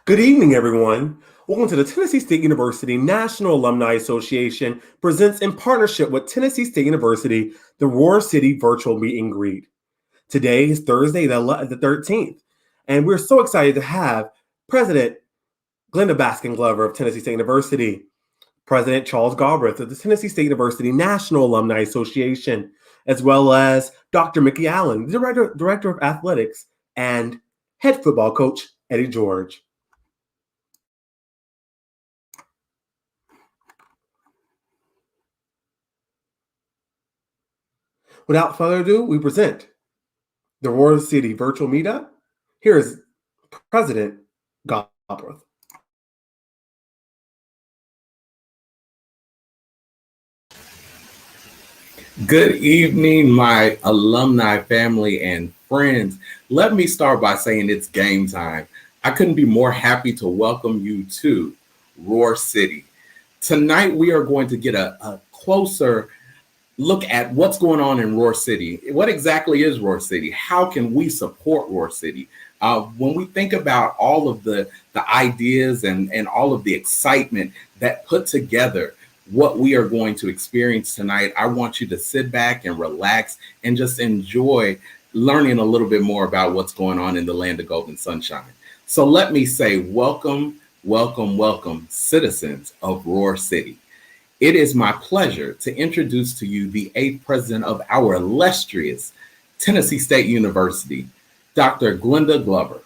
Good evening, everyone. Welcome to the Tennessee State University National Alumni Association presents in partnership with Tennessee State University, the Roar City Virtual Meet and Greet. Today is Thursday, the 13th, and we're so excited to have President Glenda Glover of Tennessee State University, President Charles Galbraith of the Tennessee State University National Alumni Association, as well as Dr. Mikki Allen, Director of Athletics, and head football coach Eddie George. Without further ado, we present the Roar City Virtual Meetup. Here is President Galbraith. Good evening, my alumni family and friends. Let me start by saying it's game time. I couldn't be more happy to welcome you to Roar City. Tonight, we are going to get a closer look at what's going on in Roar City. What exactly is Roar City? How can we support Roar City? When we think about all of the ideas and all of the excitement that put together what we are going to experience tonight, I want you to sit back and relax and just enjoy learning a little bit more about what's going on in the land of golden sunshine. So let me say welcome, welcome, welcome, citizens of Roar City. It is my pleasure to introduce to you the 8th president of our illustrious Tennessee State University, Dr. Glenda Glover.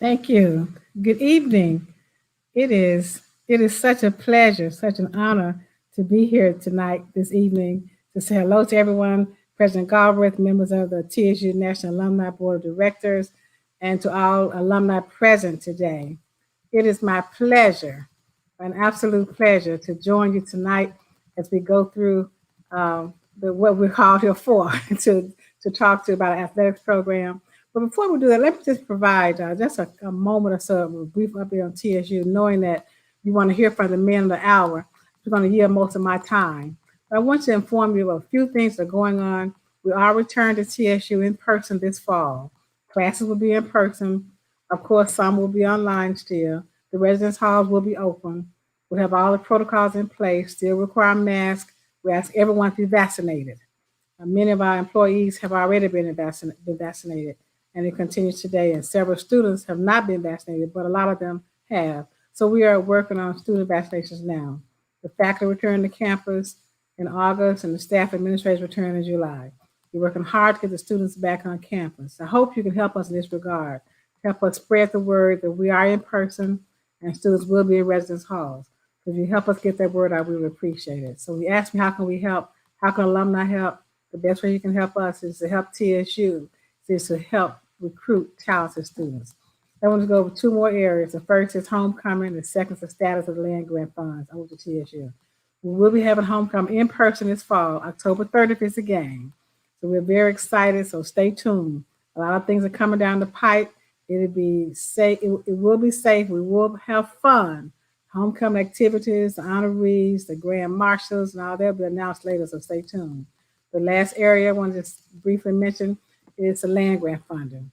Thank you. Good evening. It is such a pleasure, such an honor to be here tonight, this evening, to say hello to everyone, President Galbraith, members of the TSU National Alumni Board of Directors, and to all alumni present today. It is my pleasure, an absolute pleasure, to join you tonight as we go through what we're called here for, to talk to you about our athletics program. But before we do that, let me just provide just a moment or so of a brief update on TSU, knowing that you want to hear from the men of the hour. I'm going to yield most of my time. But I want to inform you of a few things that are going on. We are returning to TSU in person this fall. Classes will be in person. Of course, some will be online still. The residence halls will be open. We have all the protocols in place, still require masks. We ask everyone to be vaccinated. Many of our employees have already been vaccinated, and it continues today. And several students have not been vaccinated, but a lot of them have. So we are working on student vaccinations now. The faculty return to campus in August, and the staff administrators return in July. We're working hard to get the students back on campus. I hope you can help us in this regard. Help us spread the word that we are in person and students will be in residence halls. If you help us get that word out, we would appreciate it. So we asked me, how can we help? How can alumni help? The best way you can help us is to help TSU, is to help recruit talented students. I want to go over two more areas. The first is homecoming. The second is the status of the land grant funds over to TSU. We will be having homecoming in person this fall. October 30th is the game. So we're very excited, so stay tuned. A lot of things are coming down the pipe. It'll be safe. It will be safe. We will have fun. Homecoming activities, the honorees, the grand marshals, and all that will be announced later, so stay tuned. The last area I want to just briefly mention is the land grant funding.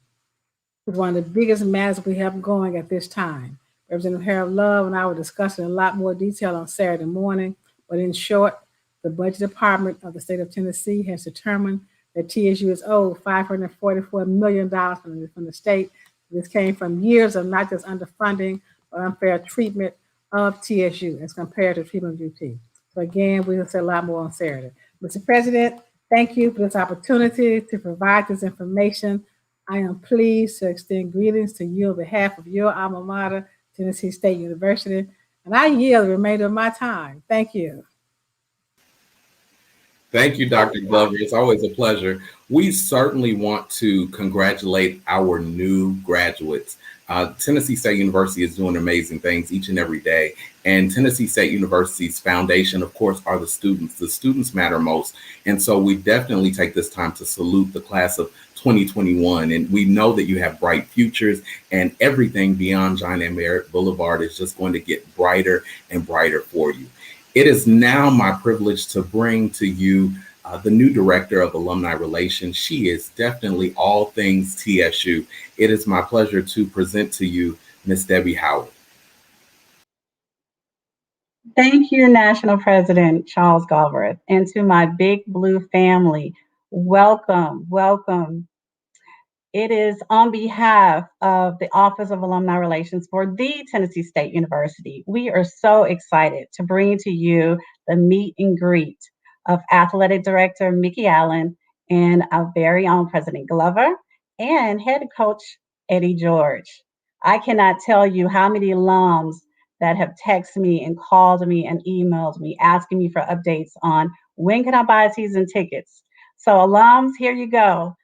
It's one of the biggest matters we have going at this time. Representative Harold Love and I were discussing a lot more detail on Saturday morning, but in short, the budget department of the state of Tennessee has determined that TSU is owed $544 million from the state. This came from years of not just underfunding, but unfair treatment of TSU as compared to treatment of UT. So again, we will say a lot more on Saturday. Mr. President, thank you for this opportunity to provide this information. I am pleased to extend greetings to you on behalf of your alma mater, Tennessee State University, and I yield the remainder of my time. Thank you. Thank you, Dr. Glover. It's always a pleasure. We certainly want to congratulate our new graduates. Tennessee State University is doing amazing things each and every day. And Tennessee State University's foundation, of course, are the students. The students matter most. And so we definitely take this time to salute the class of 2021. And we know that you have bright futures, and everything beyond John M. Merritt Boulevard is just going to get brighter and brighter for you. It is now my privilege to bring to you the new director of alumni relations. She is definitely all things TSU. It is my pleasure to present to you Miss Debbie Howard. Thank you, National President Charles Galbraith, and to my Big Blue family. Welcome, welcome. It is on behalf of the Office of Alumni Relations for the Tennessee State University. We are so excited to bring to you the meet and greet of Athletic Director Mikki Allen and our very own President Glover and Head Coach Eddie George. I cannot tell you how many alums that have texted me and called me and emailed me asking me for updates on when can I buy season tickets. So alums, here you go.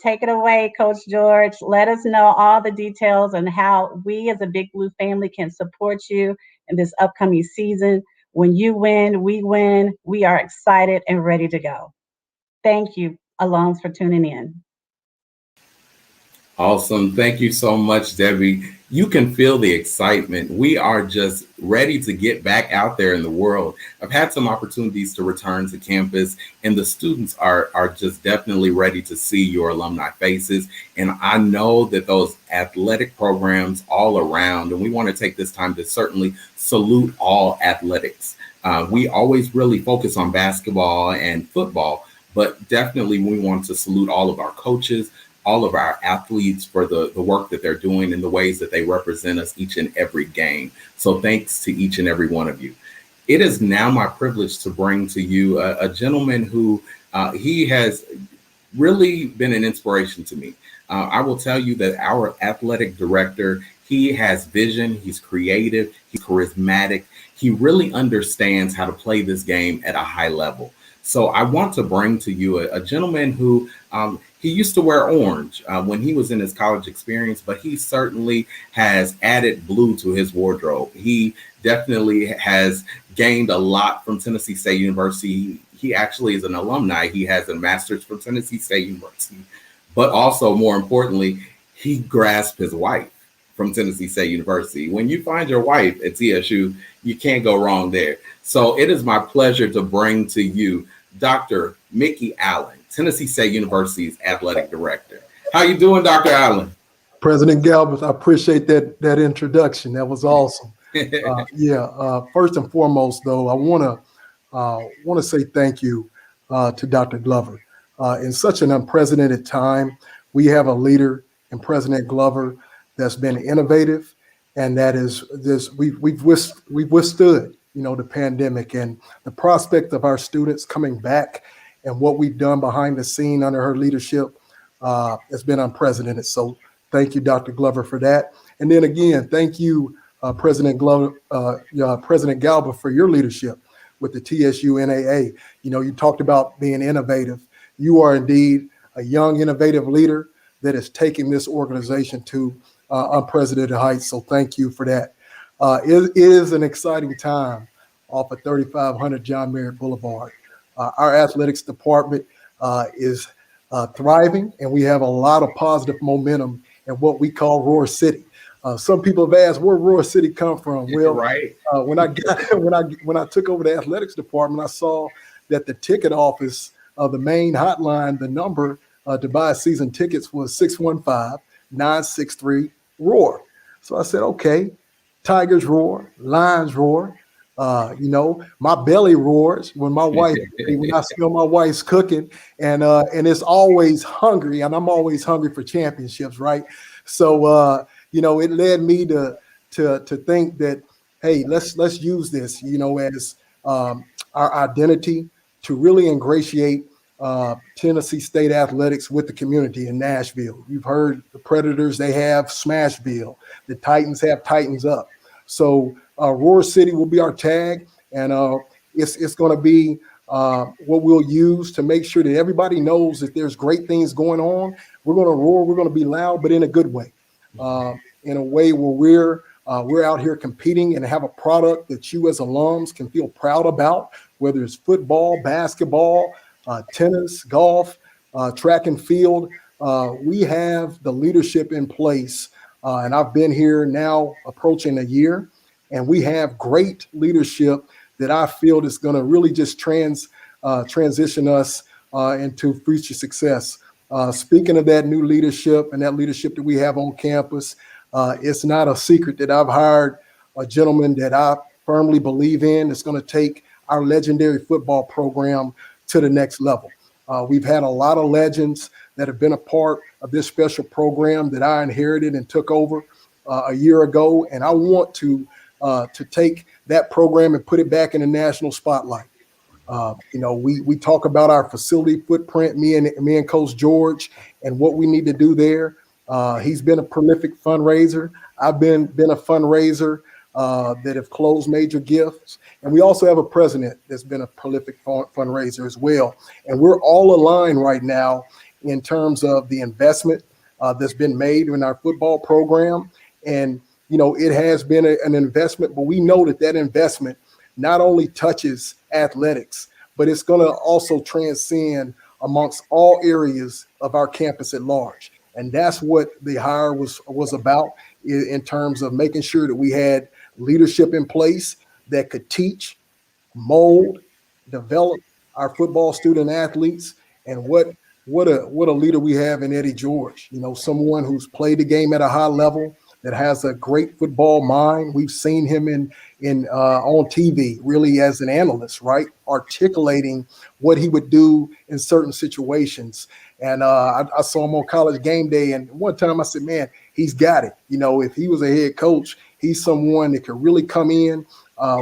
Take it away, Coach George. Let us know all the details on how we as a Big Blue family can support you in this upcoming season. When you win, we win. We are excited and ready to go. Thank you, alums, for tuning in. Awesome. Thank you so much, Debbie. You can feel the excitement. We are just ready to get back out there in the world. I've had some opportunities to return to campus, and the students are just definitely ready to see your alumni faces. And I know that those athletic programs all around, and we want to take this time to certainly salute all athletics. We always really focus on basketball and football, but definitely we want to salute all of our coaches, all of our athletes for the work that they're doing and the ways that they represent us each and every game. So thanks to each and every one of you. It is now my privilege to bring to you a gentleman who he has really been an inspiration to me. I will tell you that our athletic director, he has vision, he's creative, he's charismatic. He really understands how to play this game at a high level. So I want to bring to you a gentleman who he used to wear orange when he was in his college experience, but he certainly has added blue to his wardrobe. He definitely has gained a lot from Tennessee State University. He actually is an alumni. He has a master's from Tennessee State University, but also more importantly, he grasped his wife from Tennessee State University. When you find your wife at TSU, you can't go wrong there. So it is my pleasure to bring to you Dr. Mikki Allen, Tennessee State University's athletic director. How you doing, Dr. Allen? President Galbraith, I appreciate that introduction. That was awesome. First and foremost, though, I want to say thank you to Dr. Glover. In such an unprecedented time, we have a leader in President Glover that's been innovative, and that is this. We've withstood, the pandemic, and the prospect of our students coming back and what we've done behind the scene under her leadership has been unprecedented. So thank you, Dr. Glover, for that. And then again, thank you, President Glover, President Galbraith, for your leadership with the TSU NAA. You talked about being innovative. You are indeed a young, innovative leader that is taking this organization to unprecedented heights. So thank you for that. It is an exciting time off of 3500 John Merritt Boulevard. Our athletics department is thriving, and we have a lot of positive momentum in what we call Roar City. Some people have asked where Roar City come from. Well, right. When I took over the athletics department, I saw that the ticket office, the main hotline, the number to buy season tickets was 615-963-ROAR. So I said, okay, Tigers roar, Lions roar. My belly roars when when I smell my wife's cooking, and it's always hungry, and I'm always hungry for championships, right? So it led me to think that, hey, let's use this, as our identity to really ingratiate Tennessee State athletics with the community in Nashville. You've heard the Predators, they have Smashville. The Titans have Titans Up. So Roar City will be our tag, and it's going to be what we'll use to make sure that everybody knows that there's great things going on. We're going to roar, we're going to be loud, but in a good way, in a way where we're out here competing and have a product that you as alums can feel proud about, whether it's football, basketball, tennis, golf, track and field. We have the leadership in place. And I've been here now approaching a year, and we have great leadership that I feel is going to really just transition us into future success. Speaking of that new leadership and that leadership that we have on campus, it's not a secret that I've hired a gentleman that I firmly believe in that's going to take our legendary football program to the next level. We've had a lot of legends that have been a part of this special program that I inherited and took over a year ago, and I want to take that program and put it back in the national spotlight. We talk about our facility footprint, me and Coach George, and what we need to do there. He's been a prolific fundraiser. I've been a fundraiser that have closed major gifts. And we also have a president that's been a prolific fundraiser as well. And we're all aligned right now in terms of the investment that's been made in our football program. And, it has been an investment, but we know that investment not only touches athletics, but it's going to also transcend amongst all areas of our campus at large. And that's what the hire was about, in terms of making sure that we had leadership in place that could teach, mold, develop our football student athletes. And what a leader we have in Eddie George, someone who's played the game at a high level, that has a great football mind. We've seen him on TV, really as an analyst, right? Articulating what he would do in certain situations. And I saw him on College Game Day, and one time I said, man, he's got it. If he was a head coach, he's someone that could really come in.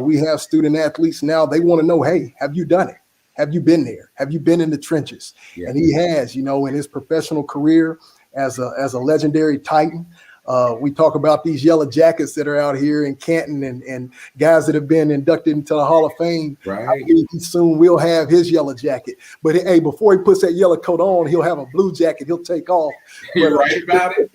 We have student athletes now. They want to know, hey, have you done it? Have you been there? Have you been in the trenches? Yeah. And he has, in his professional career as a legendary Titan. We talk about these yellow jackets that are out here in Canton and guys that have been inducted into the Hall of Fame. Right. I believe he soon will have his yellow jacket. But hey, before he puts that yellow coat on, he'll have a blue jacket he'll take off. You're right about it.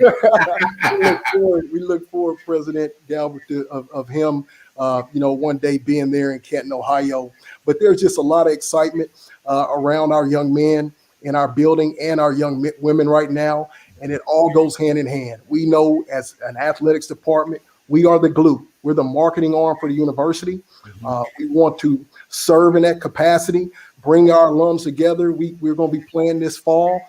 we look forward, President Galbert, of him, one day being there in Canton, Ohio. But there's just a lot of excitement around our young men in our building and our young women right now. And it all goes hand in hand. We know as an athletics department, we are the glue. We're the marketing arm for the university. We want to serve in that capacity, bring our alums together. We're going to be playing this fall.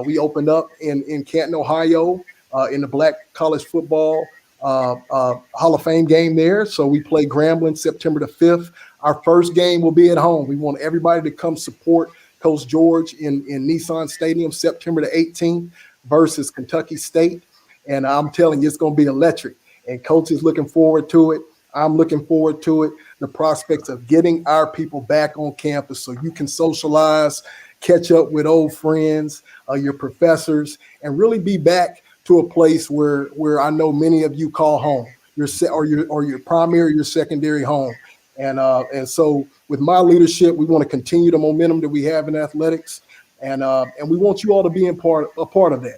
We opened up in Canton, Ohio, in the Black College Football Hall of Fame game there. So we play Grambling September the 5th. Our first game will be at home. We want everybody to come support Coach George in Nissan Stadium September the 18th. Versus Kentucky State. And I'm telling you, it's going to be electric. And Coach is looking forward to it. I'm looking forward to it. The prospects of getting our people back on campus so you can socialize, catch up with old friends, your professors, and really be back to a place where I know many of you call home, your primary, your secondary home. And so with my leadership, we want to continue the momentum that we have in athletics. And we want you all to be a part of that.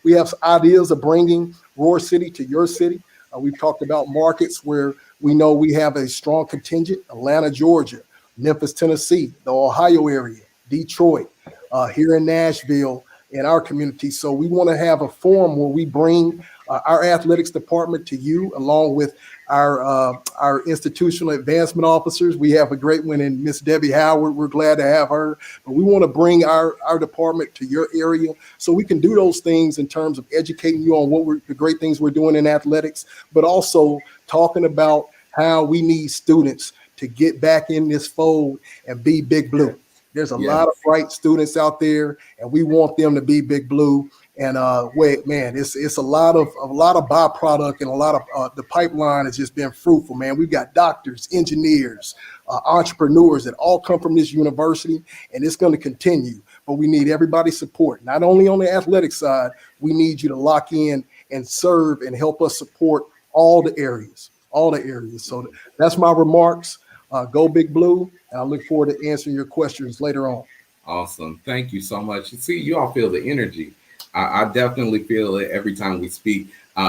We have ideas of bringing Roar City to your city. We've talked about markets where we know we have a strong contingent: Atlanta, Georgia, Memphis, Tennessee, the Ohio area, Detroit, here in Nashville, in our community. So we want to have a forum where we bring our athletics department to you, along with our institutional advancement officers. We have a great one in Miss Debbie Howard. We're glad to have her. But we want to bring our department to your area so we can do those things in terms of educating you on the great things we're doing in athletics, but also talking about how we need students to get back in this fold and be Big Blue. There's a lot of bright students out there, and we want them to be Big Blue. And it's a lot of byproduct, and a lot of the pipeline has just been fruitful, man. We've got doctors, engineers, entrepreneurs that all come from this university, and it's going to continue. But we need everybody's support, not only on the athletic side. We need you to lock in and serve and help us support all the areas. So that's my remarks. Go Big Blue, and I look forward to answering your questions later on. Awesome. Thank you so much. See, you all feel the energy. I definitely feel it every time we speak.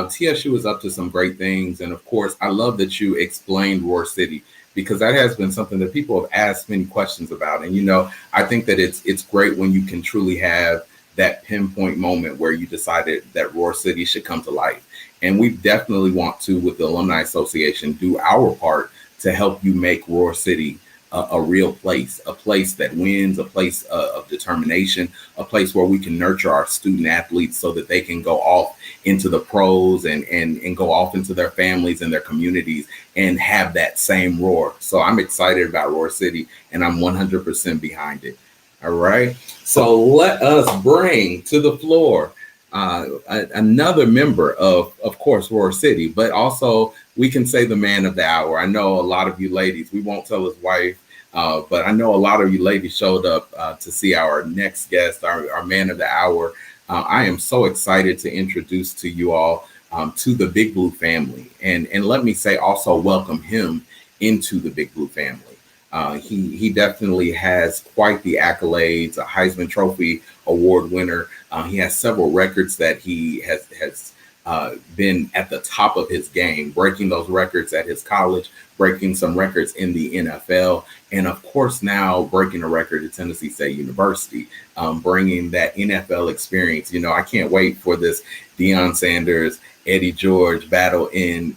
TSU is up to some great things. And of course, I love that you explained Roar City, because that has been something that people have asked many questions about. And, I think that it's great when you can truly have that pinpoint moment where you decided that Roar City should come to life. And we definitely want to, with the Alumni Association, do our part to help you make Roar City a real place, a place that wins, a place of determination, a place where we can nurture our student athletes so that they can go off into the pros and go off into their families and their communities and have that same roar. So I'm excited about Roar City, and I'm 100% behind it. All right. So let us bring to the floor another member of course, Roar City, but also we can say the man of the hour. I know a lot of you ladies, we won't tell his wife, but I know a lot of you ladies showed up to see our next guest, our man of the hour. I am so excited to introduce to you all to the Big Blue family. And let me say also welcome him into the Big Blue family. He definitely has quite the accolades, a Heisman Trophy Award winner. He has several records that he has been at the top of his game, breaking those records at his college, breaking some records in the NFL, and of course now breaking a record at Tennessee State University, bringing that NFL experience. You know, I can't wait for this Deion Sanders, Eddie George battle in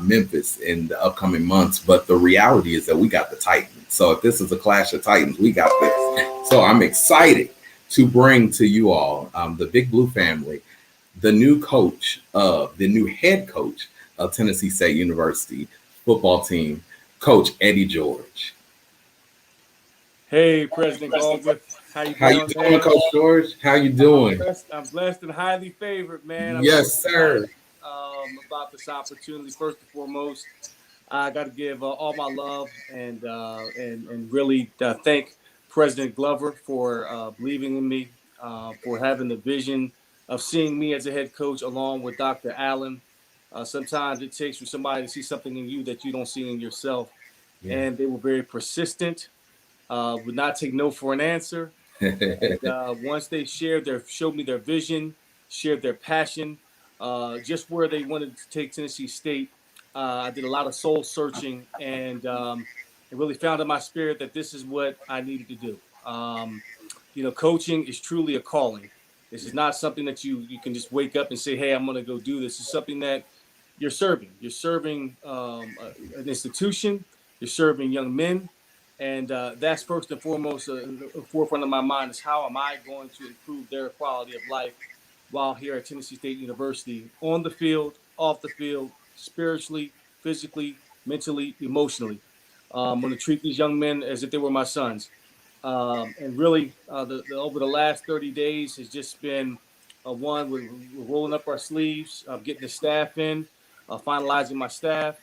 Memphis in the upcoming months. But the reality is that we got the Titans. So if this is a clash of Titans, we got this. So I'm excited to bring to you all the Big Blue family, the new head coach of Tennessee State University football team, Coach Eddie George. Hey, President Glover. How you doing, Coach George? How you doing? I'm blessed and highly favored, man. Yes, sir. About this opportunity. First and foremost, I got to give all my love and really thank President Glover for believing in me, for having the vision of seeing me as a head coach along with Dr. Allen. Sometimes it takes for somebody to see something in you that you don't see in yourself. Yeah. And they were very persistent, would not take no for an answer. And, once they showed me their vision, shared their passion, just where they wanted to take Tennessee State. I did a lot of soul searching and really found in my spirit that this is what I needed to do. Coaching is truly a calling. This is not something that you can just wake up and say, hey, I'm going to go do this. It's something that you're serving. You're serving an institution. You're serving young men. And that's first and foremost, the forefront of my mind is how am I going to improve their quality of life while here at Tennessee State University, on the field, off the field, spiritually, physically, mentally, emotionally. I'm going to treat these young men as if they were my sons. And really, over the last 30 days has just been one, we're rolling up our sleeves, getting the staff in, finalizing my staff.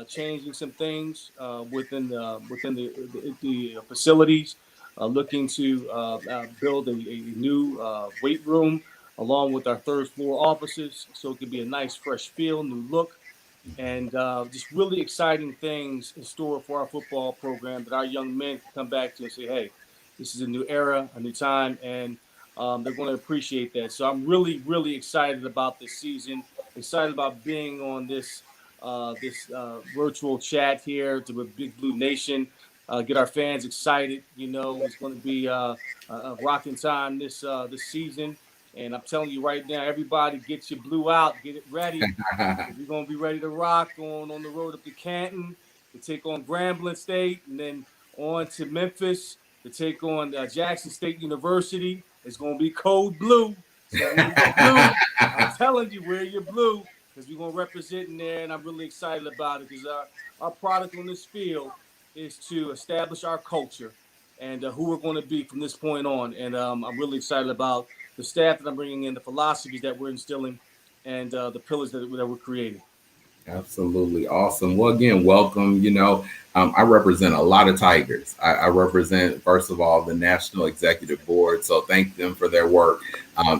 Changing some things within the facilities, looking to build a new weight room along with our third floor offices, so it can be a nice fresh feel, new look, and just really exciting things in store for our football program that our young men can come back to and say, hey, this is a new era, a new time, and they're going to appreciate that. So I'm really, really excited about this season, excited about being on this virtual chat here to the Big Blue Nation, get our fans excited. It's going to be a rocking time this season. And I'm telling you right now, everybody get your blue out, get it ready. We're going to be ready to rock on the road up to Canton to take on Grambling State and then on to Memphis to take on Jackson State University. It's going to be code blue. So wear your blue. I'm telling you, wear your blue. Because we're going to represent in there, and I'm really excited about it because our product on this field is to establish our culture and who we're going to be from this point on. And I'm really excited about the staff that I'm bringing in, the philosophies that we're instilling, and the pillars that we're creating. Absolutely awesome. Well, again, welcome. I represent a lot of Tigers. I represent, first of all, the National Executive Board. So thank them for their work,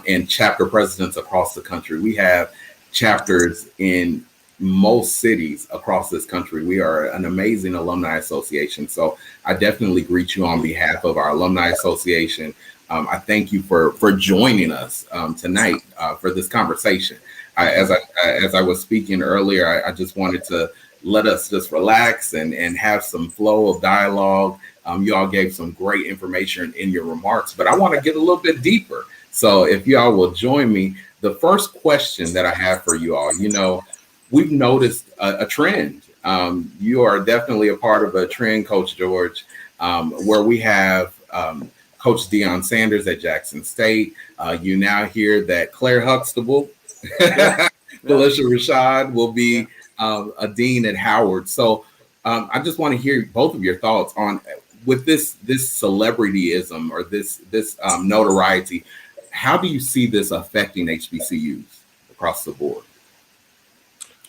and chapter presidents across the country. We have chapters in most cities across this country. We are an amazing alumni association. So I definitely greet you on behalf of our alumni association. I thank you for joining us tonight for this conversation. As I was speaking earlier, I just wanted to let us just relax and have some flow of dialogue. You all gave some great information in your remarks, but I want to get a little bit deeper. So if you all will join me, the first question that I have for you all, we've noticed a trend You are definitely a part of a trend, Coach George, where we have Coach Deion Sanders at Jackson State. You now hear that Claire Huxtable, Felicia Rashad will be a dean at Howard. So I just want to hear both of your thoughts on with this celebrityism or this notoriety. How do you see this affecting HBCUs across the board?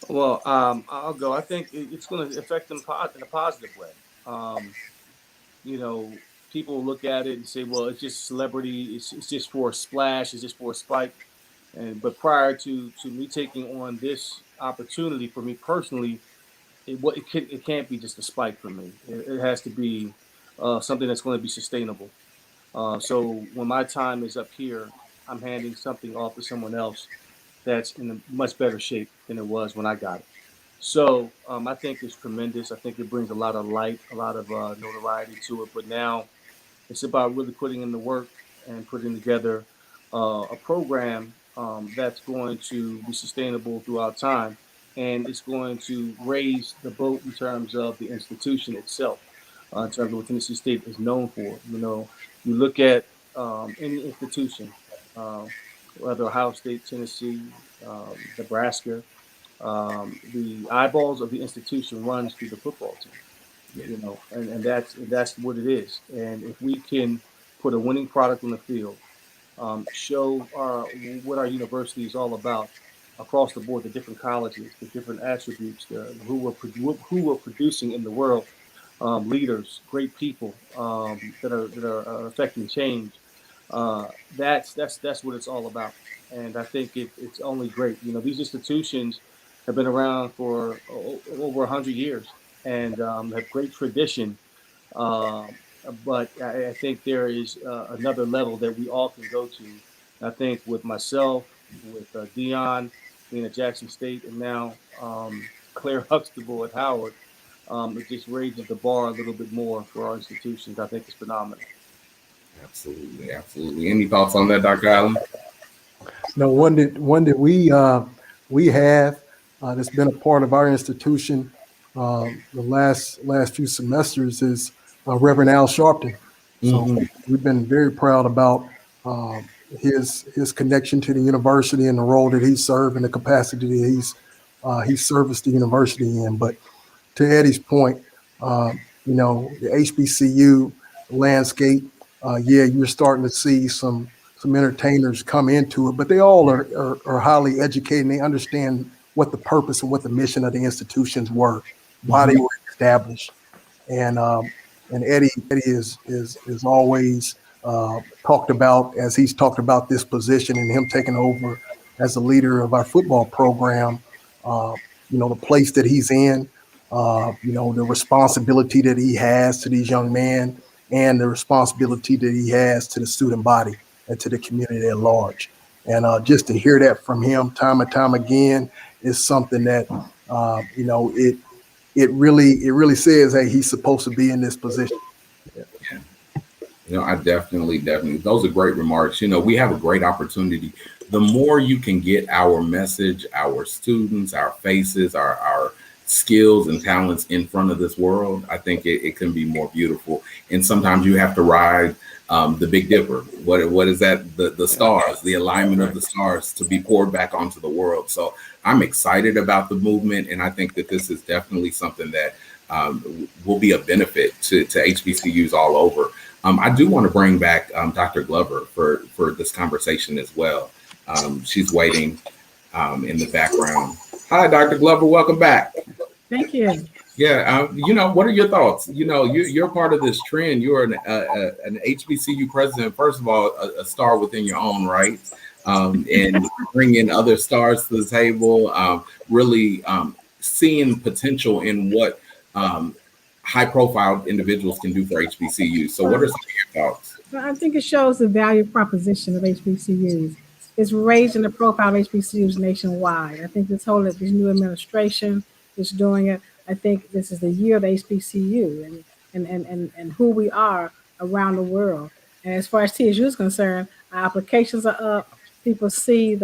Well, I'll go. I think it's going to affect them in a positive way. You know, people look at it and say, "Well, it's just celebrity. It's just for a splash. It's just for a spike." But prior to me taking on this opportunity for me personally, it can't be just a spike for me. It has to be something that's going to be sustainable. So when my time is up here, I'm handing something off to someone else that's in a much better shape than it was when I got it. So I think it's tremendous. I think it brings a lot of light, a lot of notoriety to it. But now it's about really putting in the work and putting together a program that's going to be sustainable throughout time, and it's going to raise the boat in terms of the institution itself, in terms of what Tennessee State is known for. You know, you look at any institution, uh, whether Ohio State, Tennessee, Nebraska, the eyeballs of the institution runs through the football team. You know, and that's what it is. And if we can put a winning product on the field, show what our university is all about across the board, the different colleges, the different attributes, who we're producing in the world, leaders, great people that are affecting change. That's what it's all about, and I think it's only great. You know, these institutions have been around for over 100 years and have great tradition. Um, but I think there is another level that we all can go to. I think with myself, with Dion being at Jackson State, and now Claire Huxtable at Howard, it just raises the bar a little bit more for our institutions. I think it's phenomenal. Absolutely, absolutely. Any thoughts on that, Dr. Allen? No, one that we have that's been a part of our institution the last few semesters is Reverend Al Sharpton. So we've been very proud about his connection to the university and the role that he served and the capacity that he's serviced the university in. But to Eddie's point, you know, the HBCU landscape, yeah, you're starting to see some entertainers come into it, but they all are highly educated and they understand what the purpose and what the mission of the institutions were, why they were established. And Eddie is always talked about, as he's talked about this position and him taking over as the leader of our football program, you know, the place that he's in, you know, the responsibility that he has to these young men and the responsibility that he has to the student body and to the community at large. And just to hear that from him time and time again is something that, you know, it really says, hey, he's supposed to be in this position. Yeah. You know, I definitely, those are great remarks. You know, we have a great opportunity. The more you can get our message, our students, our faces, our skills and talents in front of this world, I think it can be more beautiful. And sometimes you have to ride the Big Dipper. What is that? The stars, the alignment of the stars to be poured back onto the world. So I'm excited about the movement, and I think that this is definitely something that will be a benefit to HBCUs all over. I do want to bring back Dr. Glover for this conversation as well. She's waiting in the background. Hi, Dr. Glover. Welcome back. Thank you. Yeah, you know, what are your thoughts? You know, you're part of this trend. You're an HBCU president, first of all, a star within your own right, and bringing other stars to the table, really seeing potential in what high-profile individuals can do for HBCUs. So what are some of your thoughts? Well, I think it shows the value proposition of HBCUs. It's raising the profile of HBCUs nationwide. I think this new administration is doing it. I think this is the year of the HBCU and who we are around the world. And as far as TSU is concerned, our applications are up. People see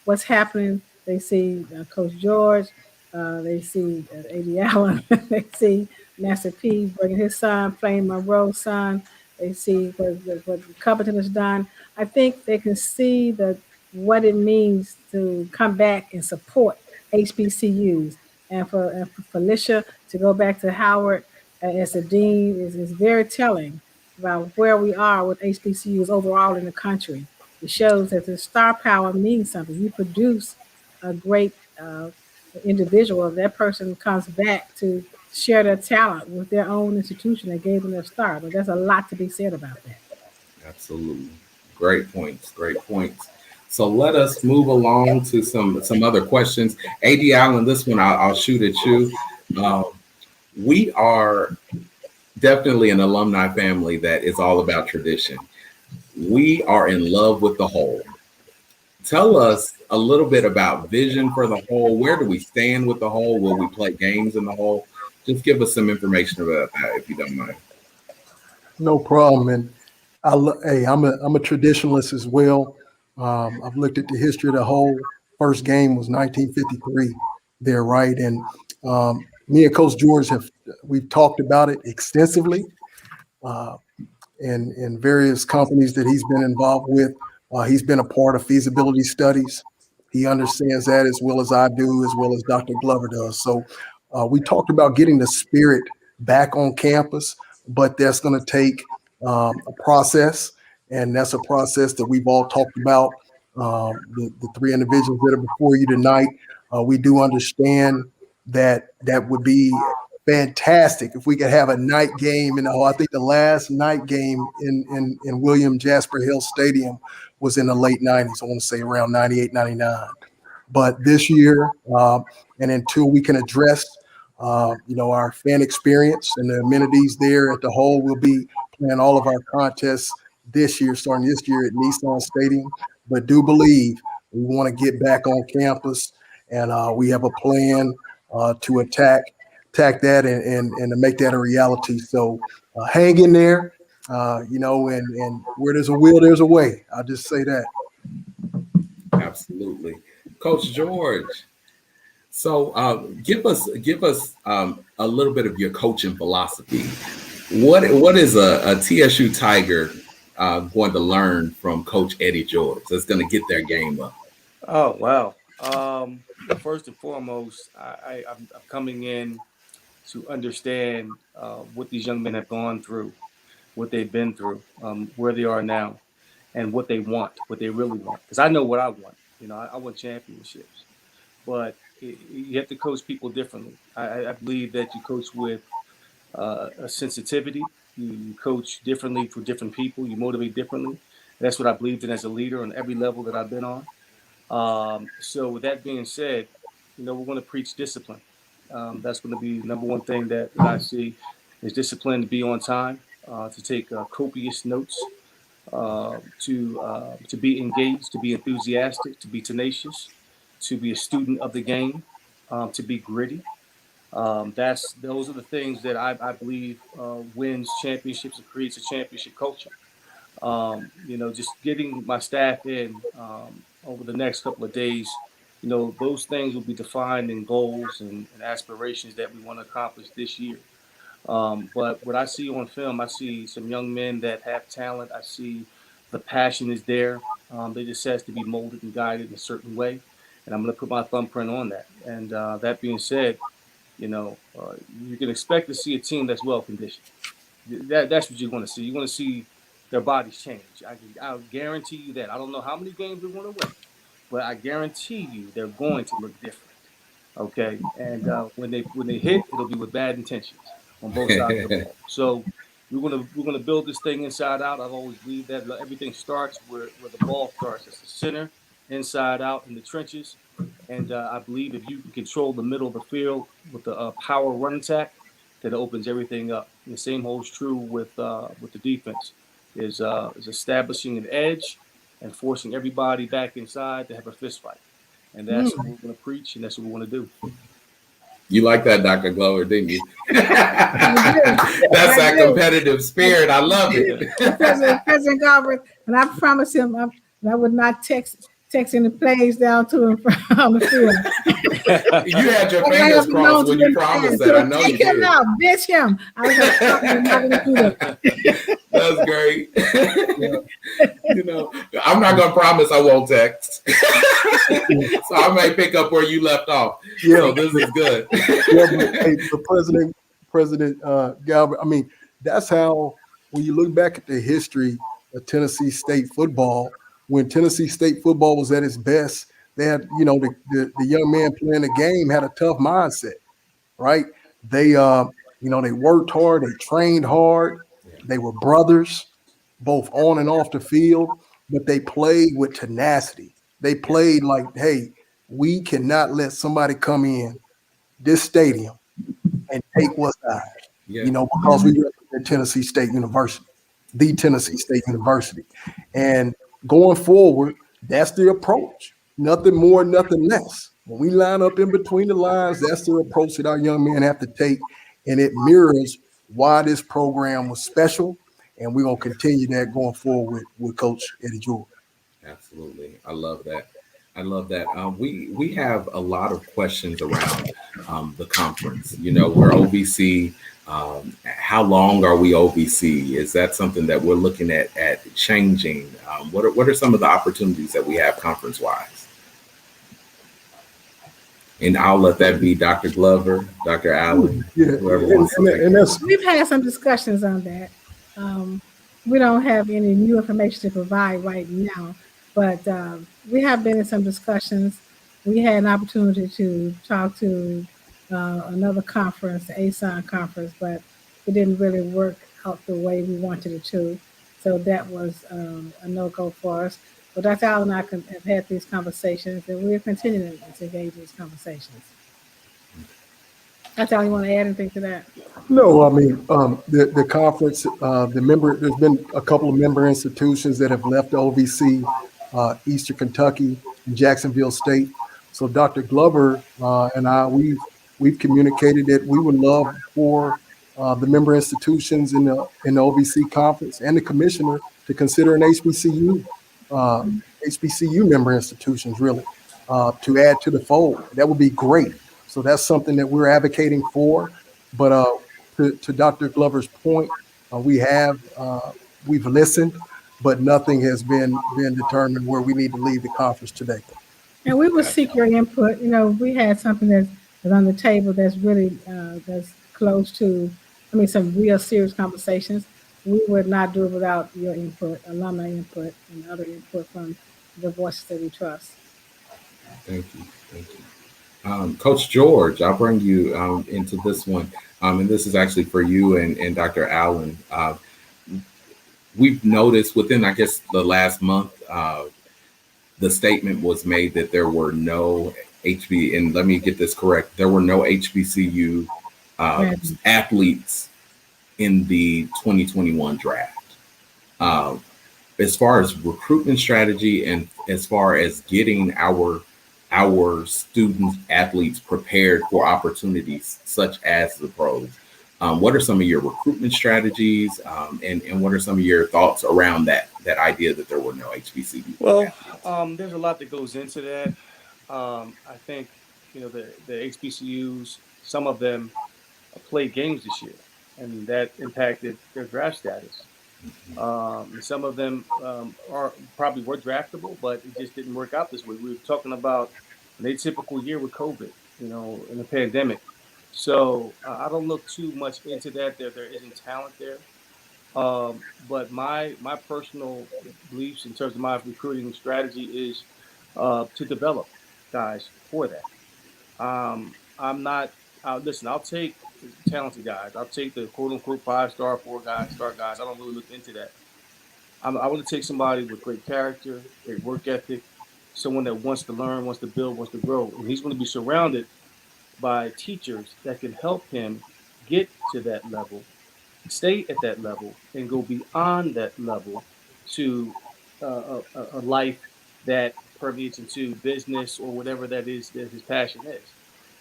what's happening. They see Coach George, They see A.D. Allen. They see Master P bringing his son, playing Monroe's son. They see what Covington has done. I think they can see what it means to come back and support HBCUs. And for Felicia to go back to Howard as a dean is very telling about where we are with HBCUs overall in the country. It shows that the star power means something. You produce a great individual, that person comes back to share their talent with their own institution that gave them their star. But there's a lot to be said about that. Absolutely. Great points. Great points. So let us move along to some other questions. A.D. Allen, this one I'll shoot at you. We are definitely an alumni family that is all about tradition. We are in love with the whole. Tell us a little bit about vision for the whole. Where do we stand with the whole? Will we play games in the whole? Just give us some information about that, if you don't mind. No problem. And hey, I'm a traditionalist as well. I've looked at the history of the whole. First game was 1953 there, right? And me and Coach George we've talked about it extensively in various companies that he's been involved with. He's been a part of feasibility studies. He understands that as well as I do, as well as Dr. Glover does. So we talked about getting the spirit back on campus, but that's going to take a process, and that's a process that we've all talked about. The three individuals that are before you tonight, we do understand that would be fantastic if we could have a night game. And I think the last night game in William Jasper Hill Stadium was in the late 90s. I want to say around 98, 99. But this year, and until we can address, our fan experience and the amenities there at the Hole, we'll be playing all of our contests starting this year at Nissan Stadium. But do believe we want to get back on campus, and we have a plan to attack that and to make that a reality. So hang in there, and where there's a will, there's a way. I'll just say that. Absolutely. Coach George, so give us a little bit of your coaching philosophy. What is a TSU Tiger going to learn from Coach Eddie George that's going to get their game up? Oh, wow. First and foremost, I'm coming in to understand what these young men have gone through, what they've been through, where they are now, and what they want, what they really want. Because I know what I want. I want championships. But you have to coach people differently. I believe that you coach with a sensitivity. You coach differently for different people. You motivate differently. That's what I believed in as a leader on every level that I've been on. So with that being said, we're going to preach discipline. That's going to be the number one thing that I see is discipline, to be on time, to take copious notes, to be engaged, to be enthusiastic, to be tenacious, to be a student of the game, to be gritty. Those are the things that I believe wins championships and creates a championship culture. Just getting my staff in over the next couple of days, those things will be defined in goals and aspirations that we want to accomplish this year. But what I see on film, I see some young men that have talent. I see the passion is there. They just has to be molded and guided in a certain way. And I'm going to put my thumbprint on that. And that being said, you can expect to see a team that's well conditioned. That's what you're going to see. You're going to see their bodies change. I'll guarantee you that. I don't know how many games they're going to win, but I guarantee you they're going to look different. Okay, and when they hit, it'll be with bad intentions on both sides of the ball. So we're gonna build this thing inside out. I've always believed that everything starts where the ball starts. It's the center, inside out in the trenches. And I believe if you can control the middle of the field with the power run attack, that opens everything up. And the same holds true with the defense. Is establishing an edge and forcing everybody back inside to have a fist fight. And that's what we're going to preach, and that's what we want to do. You like that, Dr. Glover, didn't you? That's that competitive spirit. I love it. President Glover, and I promised him I would not text texting the plays down to him from the field. You had your I fingers have been known crossed to when you them promised fans. that. I know you Take him did. out, bitch him. I was like, I'm not going to do that. That's great. You know, I'm not gonna promise I won't text. So I may pick up where you left off. Yeah. So this is good. Yeah, but, hey, but President Galvin, I mean, that's how, when you look back at the history of Tennessee State football, when Tennessee State football was at its best, they had, the young man playing the game had a tough mindset, right? They, they worked hard, they trained hard, they were brothers, both on and off the field, but they played with tenacity. They played like, hey, we cannot let somebody come in this stadium and take what's ours, Yeah. because we represent Tennessee State University, the Tennessee State University. And going forward, that's the approach. Nothing more, nothing less. When we line up in between the lines, that's the approach that our young men have to take. And it mirrors why this program was special. And we're going to continue that going forward with Coach Eddie George. Absolutely. I love that. I love that. We have a lot of questions around the conference. We're OVC. How long are we OVC? Is that something that we're looking at changing? What are some of the opportunities that we have conference wise? And I'll let that be Dr. Glover, Dr. Allen, Yeah, whoever wants to take that's We've had some discussions on that. We don't have any new information to provide right now, but we have been in some discussions. We had an opportunity to talk to another conference, the ASON conference, but it didn't really work out the way we wanted it to. So that was a no-go for us. But Dr. Allen and I have had these conversations, and we're continuing to engage in these conversations. Dr. Allen, you want to add anything to that? No, I mean, the conference, there's been a couple of member institutions that have left the OVC, Eastern Kentucky and Jacksonville State. So Dr. Glover and I, we've communicated that we would love for the member institutions in the OVC conference and the commissioner to consider an HBCU member institutions, really, to add to the fold. That would be great. So that's something that we're advocating for. But to Dr. Glover's point, we've listened, but nothing has been determined where we need to leave the conference today. And we will seek your input. We had something that's on the table that's really that's close to, some real serious conversations. We would not do it without your input, alumni input, and other input from the voices that we trust. Thank you. Thank you. Coach George, I'll bring you into this one. And this is actually for you and Dr. Allen. We've noticed within, I guess, the last month, the statement was made that there were no and let me get this correct, there were no HBCU athletes in the 2021 draft. As far as recruitment strategy and as far as getting our student athletes prepared for opportunities such as the pros, what are some of your recruitment strategies, and what are some of your thoughts around that idea that there were no HBCU? Well, there's a lot that goes into that. I think the HBCUs, some of them played games this year, and that impacted their draft status. Some of them were draftable, but it just didn't work out this way. We were talking about an atypical year with COVID, in the pandemic. So I don't look too much into that. There isn't talent there. But my personal beliefs in terms of my recruiting strategy is to develop guys for that. I'm not. Listen, I'll take talented guys. I'll take the quote unquote 5-star, 4-star guys. I don't really look into that. I want to take somebody with great character, great work ethic, someone that wants to learn, wants to build, wants to grow, and he's going to be surrounded by teachers that can help him get to that level, stay at that level, and go beyond that level to a life that permeates into business or whatever that is that his passion is.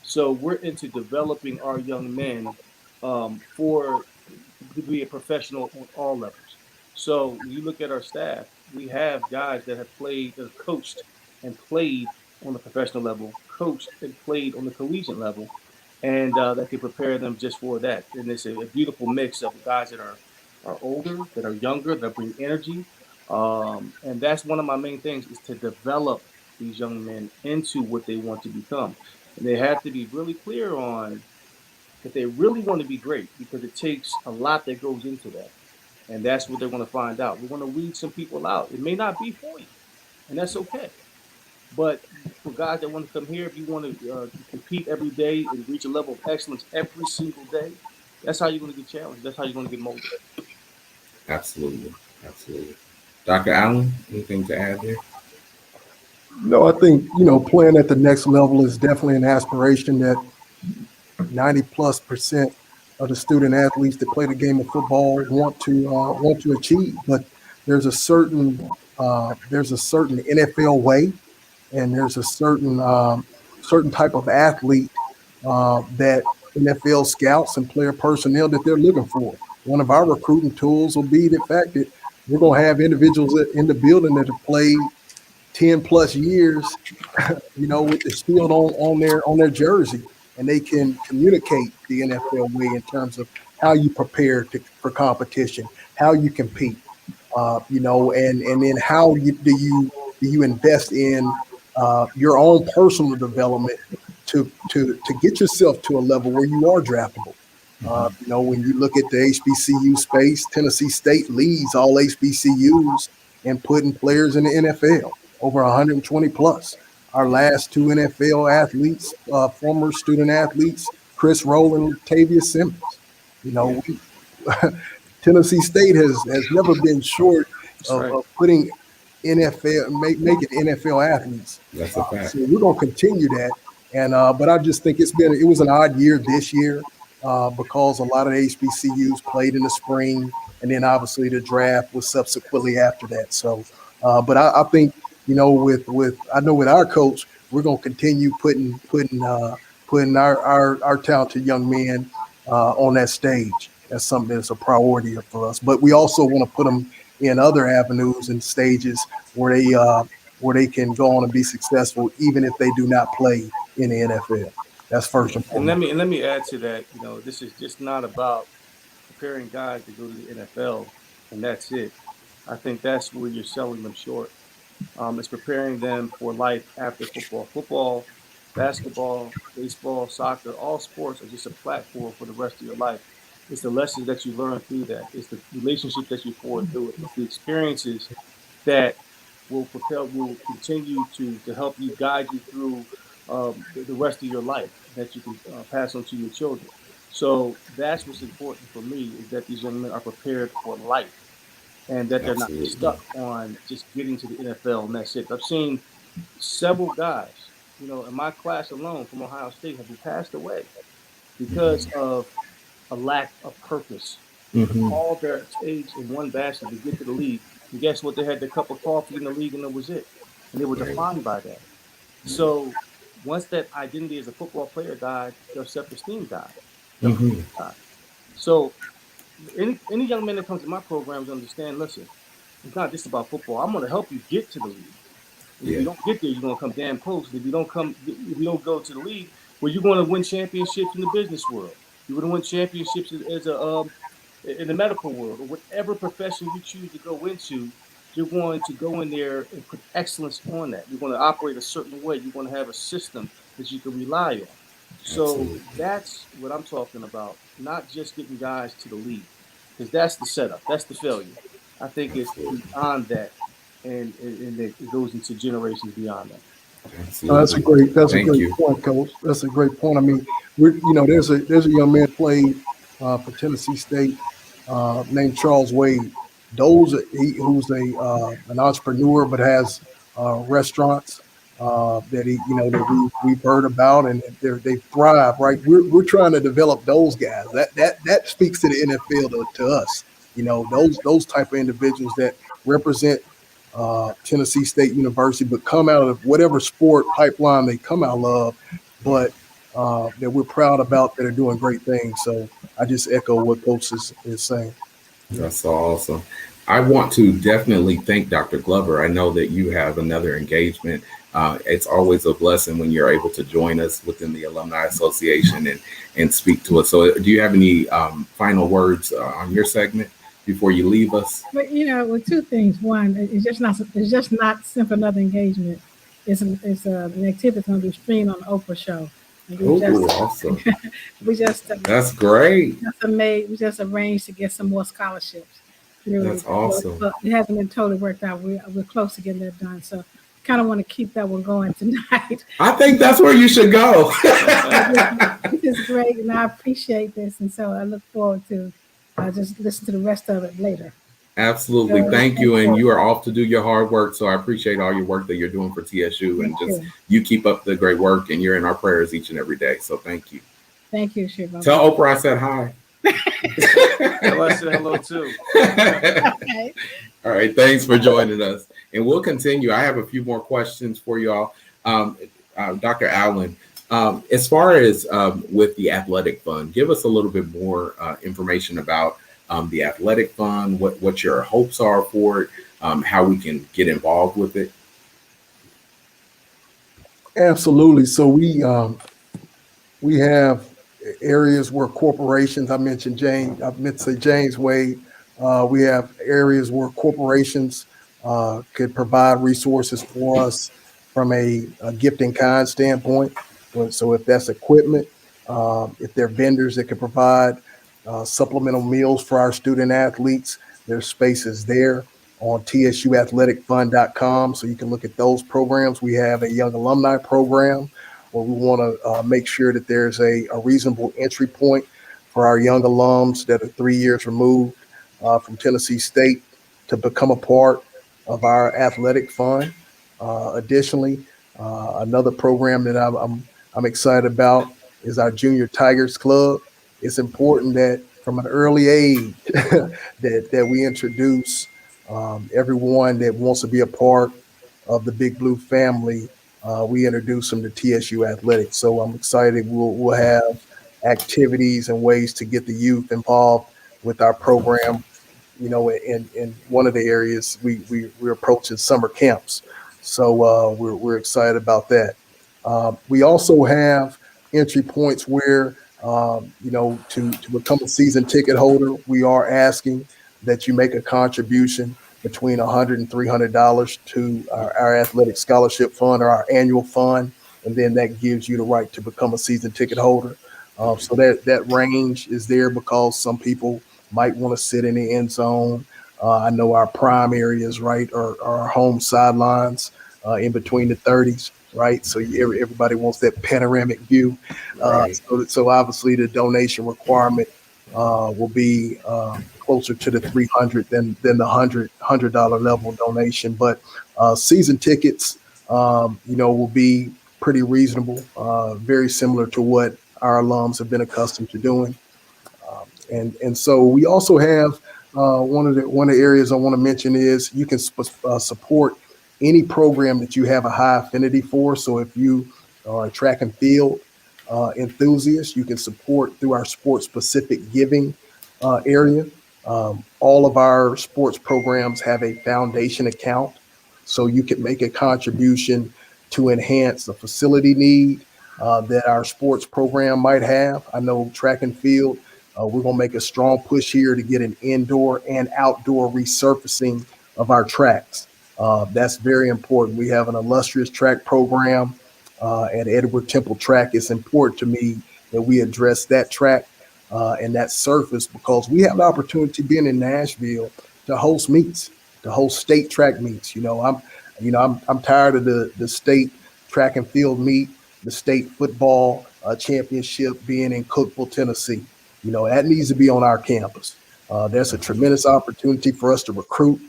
So we're into developing our young men for to be a professional on all levels. So when you look at our staff, we have guys that have played, that have coached and played on the professional level, coached and played on the collegiate level, and that can prepare them just for that. And it's a beautiful mix of guys that are older, that are younger, that bring energy, and that's one of my main things is to develop these young men into what they want to become. And they have to be really clear on that they really want to be great because it takes a lot that goes into that. And that's what they're going to find out. We're going to weed some people out. It may not be for you, and that's okay. But for guys that want to come here, if you want to compete every day and reach a level of excellence every single day, that's how you're going to get challenged. That's how you're going to get molded. Absolutely. Absolutely. Dr. Allen, anything to add there? No, I think, playing at the next level is definitely an aspiration that 90+% of the student athletes that play the game of football want to achieve. But there's a certain NFL way, and there's a certain type of athlete that NFL scouts and player personnel that they're looking for. One of our recruiting tools will be the fact that we're going to have individuals in the building that have played 10 plus years, with the shield on their jersey, and they can communicate the NFL way in terms of how you prepare for competition, how you compete, and then how do you invest in your own personal development to get yourself to a level where you are draftable. When you look at the HBCU space, Tennessee State leads all HBCUs in putting players in the NFL, over 120 plus. Our last two NFL athletes, former student athletes, Chris Rowe and Latavius Simmons. Tennessee State has never been short of putting making NFL athletes. That's a fact. So we're going to continue that. And but I just think it was an odd year this year because a lot of the HBCUs played in the spring, and then obviously the draft was subsequently after that. So, but I think with our coach, we're going to continue putting our talented young men on that stage. That's something that's a priority for us. But we also want to put them in other avenues and stages where they can go on and be successful, even if they do not play in the NFL. That's first and foremost. And let me add to that. This is just not about preparing guys to go to the NFL, and that's it. I think that's where you're selling them short. It's preparing them for life after football. Football, basketball, baseball, soccer, all sports are just a platform for the rest of your life. It's the lessons that you learn through that. It's the relationships that you form through it. It's the experiences that will continue to help you guide you through the rest of your life that you can pass on to your children. So that's what's important for me is that these young men are prepared for life and that they're not stuck on just getting to the NFL and that's it. I've seen several guys, in my class alone from Ohio State have passed away because of a lack of purpose. All their eggs in one basket to get to the league. And guess what? They had their cup of coffee in the league and that was it. And they were defined by that. So once that identity as a football player died, their self-esteem died. So any young man that comes to my programs understand, listen, it's not just about football. I'm going to help you get to the league. If you don't get there, you're going to come damn close. If you don't go to the league, well, you're going to win championships in the business world. You're going to win championships in the medical world or whatever profession you choose to go into. You're going to go in there and put excellence on that. You're going to operate a certain way. You're going to have a system that you can rely on. So that's what I'm talking about, not just getting guys to the league, because that's the setup. That's the failure. I think it's beyond that, and it goes into generations beyond that. That's a great point, Coach. That's a great point. I mean, there's a young man played for Tennessee State named Charles Wade. Who's an entrepreneur but has restaurants that we've heard about, and they thrive. Right, we're trying to develop those guys. That speaks to the NFL to us. Those type of individuals that represent Tennessee State University, but come out of whatever sport pipeline they come out of, but that we're proud about that are doing great things. So I just echo what Coach is saying. That's so awesome. I want to definitely thank Dr. Glover. I know that you have another engagement It's always a blessing when you're able to join us within the Alumni Association and speak to us. So do you have any final words on your segment before you leave us? But with two things. One, it's just not simple another engagement. It's an activity that's going to be streamed on the Oprah show. And Oh, awesome! we just That's great. we just arranged to get some more scholarships. That's awesome. But it hasn't been totally worked out. We're close to getting that done. So kind of want to keep that one going tonight. I think that's where you should go. This is great, and I appreciate this, and so I look forward to just listen to the rest of it later. Absolutely. Thank you. And you are off to do your hard work. So I appreciate all your work that you're doing for TSU, and just you keep up the great work, and you're in our prayers each and every day. So thank you. Thank you, Shiva. Tell Oprah I said hi. I said hello too. Okay. All right. Thanks for joining us. And we'll continue. I have a few more questions for y'all. Dr. Allen, as far as with the athletic fund, give us a little bit more information about the athletic fund, what your hopes are for it, how we can get involved with it. Absolutely. So we have areas where corporations, I meant to say James Wade. We have areas where corporations could provide resources for us from a gift in kind standpoint. So if that's equipment, if they're vendors that could provide supplemental meals for our student athletes, there's spaces there on tsuathleticfund.com. So you can look at those programs. We have a young alumni program where we want to make sure that there's a reasonable entry point for our young alums that are 3 years removed from Tennessee State to become a part of our athletic fund. Additionally, another program that I'm excited about is our Junior Tigers Club. It's important that from an early age that we introduce everyone that wants to be a part of the Big Blue family. We introduce them to TSU athletics. So I'm excited. We'll have activities and ways to get the youth involved with our program. In one of the areas we're approaching summer camps. So we're excited about that. We also have entry points where, to become a season ticket holder, we are asking that you make a contribution between $100 and $300 to our athletic scholarship fund or our annual fund. And then that gives you the right to become a season ticket holder. So that range is there because some people might want to sit in the end zone. I know our prime areas, right, are our home sidelines in between the 30s, right? So everybody wants that panoramic view. Right. So obviously the donation requirement will be closer to the $300 than the $100 level donation. But season tickets, will be pretty reasonable, very similar to what our alums have been accustomed to doing. And so we also have one of the areas I want to mention is you can support any program that you have a high affinity for. So if you are a track and field enthusiast, you can support through our sports specific giving area. All of our sports programs have a foundation account, so you can make a contribution to enhance the facility need that our sports program might have. I know track and field, we're going to make a strong push here to get an indoor and outdoor resurfacing of our tracks. That's very important. We have an illustrious track program at Edward Temple Track. It's important to me that we address that track and that surface because we have the opportunity being in Nashville to host meets, to host state track meets. I'm tired of the state track and field meet, the state football championship being in Cookeville, Tennessee. That needs to be on our campus. There's a tremendous opportunity for us to recruit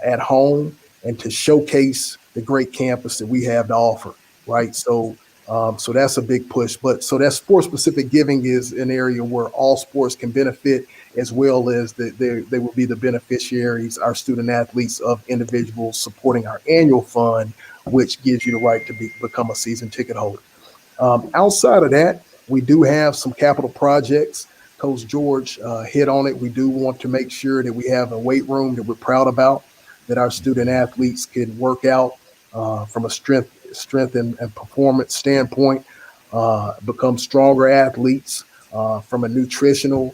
at home and to showcase the great campus that we have to offer, right? So that's a big push. But so that sports specific giving is an area where all sports can benefit, as well as they will be the beneficiaries, our student athletes, of individuals supporting our annual fund, which gives you the right to become a season ticket holder. Outside of that, we do have some capital projects. Coach George hit on it. We do want to make sure that we have a weight room that we're proud about, that our student athletes can work out from a strength strength and performance standpoint, become stronger athletes. From a nutritional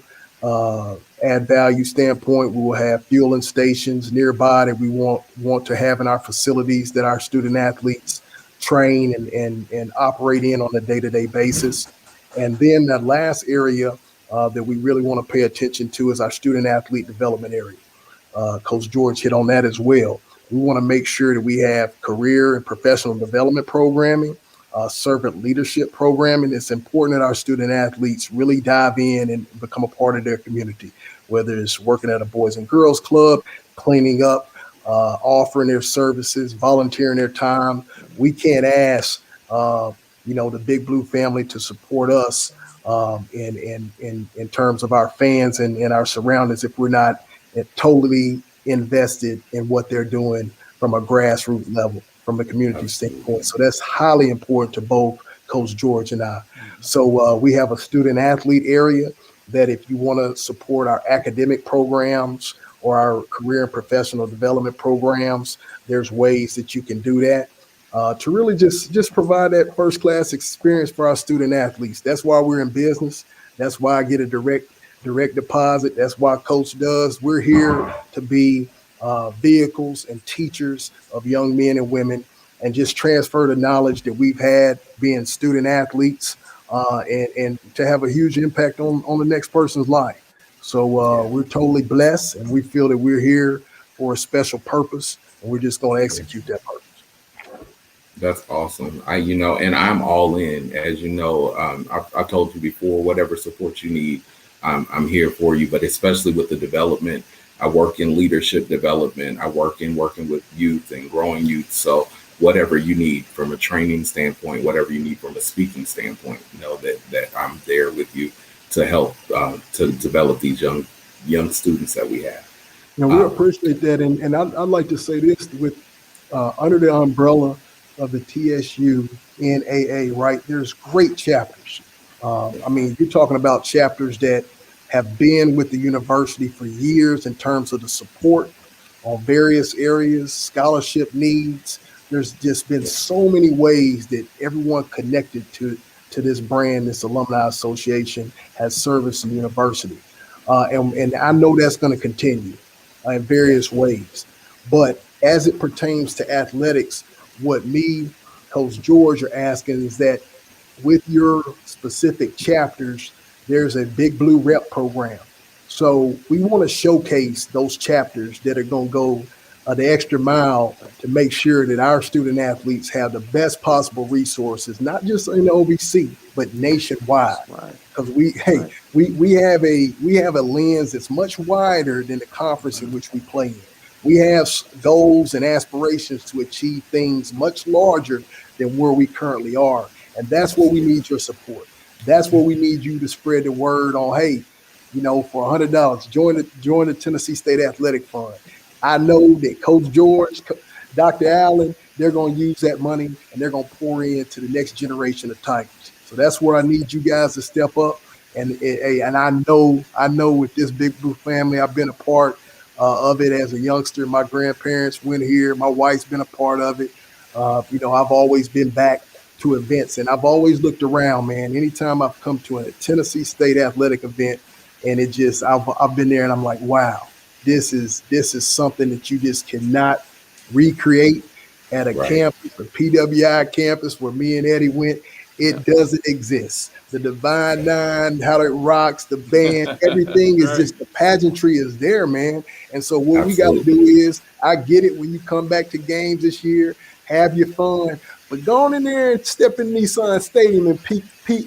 add value standpoint, we will have fueling stations nearby that we want to have in our facilities that our student athletes train and operate in on a day-to-day basis. And then the last area that we really want to pay attention to is our student athlete development area. Coach George hit on that as well. We want to make sure that we have career and professional development programming, servant leadership programming. It's important that our student athletes really dive in and become a part of their community, whether it's working at a Boys and Girls Club, cleaning up, offering their services, volunteering their time. We can't ask, the Big Blue family to support us in terms of our fans and our surroundings if we're not totally invested in what they're doing from a grassroots level, from a community standpoint. So that's highly important to both Coach George and I. So we have a student athlete area that if you want to support our academic programs or our career and professional development programs, there's ways that you can do that to really just provide that first class experience for our student athletes. That's why we're in business. That's why I get a direct deposit. That's why Coach does. We're here to be vehicles and teachers of young men and women and just transfer the knowledge that we've had being student athletes and to have a huge impact on the next person's life. So we're totally blessed and we feel that we're here for a special purpose and we're just going to execute that purpose. That's awesome. And I'm all in, as you know. I told you before, whatever support you need, I'm here for you. But especially with the development, I work in leadership development. I work in working with youth and growing youth. So whatever you need from a training standpoint, whatever you need from a speaking standpoint, know that I'm there with you to help to develop these young students that we have. We appreciate that, and I'd like to say this with under the umbrella of the TSU NAA, right? There's great chapters. You're talking about chapters that have been with the university for years in terms of the support on various areas, scholarship needs. There's just been so many ways that everyone connected to this brand, this Alumni Association, has serviced the university. And I know that's going to continue in various ways. But as it pertains to athletics, what me, Coach George, are asking is that with your specific chapters, there's a Big Blue Rep program. So we want to showcase those chapters that are going to go the extra mile to make sure that our student athletes have the best possible resources, not just in the OVC, but nationwide. Because we have a lens that's much wider than the conference in which we play in. We have goals and aspirations to achieve things much larger than where we currently are. And that's where we need your support. That's where we need you to spread the word on, hey, for $100, join the Tennessee State Athletic Fund. I know that Coach George, Dr. Allen, they're going to use that money and they're going to pour into the next generation of Tigers. So that's where I need you guys to step up. And I know with this Big Blue family, I've been a part of it as a youngster. My grandparents went here. My wife's been a part of it. I've always been back to events and I've always looked around, man. Anytime I've come to a Tennessee State athletic event and I've been there and I'm like, wow, this is something that you just cannot recreate at a campus, a PWI campus where me and Eddie went. It doesn't exist. The Divine Nine, how it rocks, the band, everything is just, the pageantry is there, man. And so what we got to do is, I get it when you come back to games this year, have your fun, but go on in there and step in Nissan Stadium and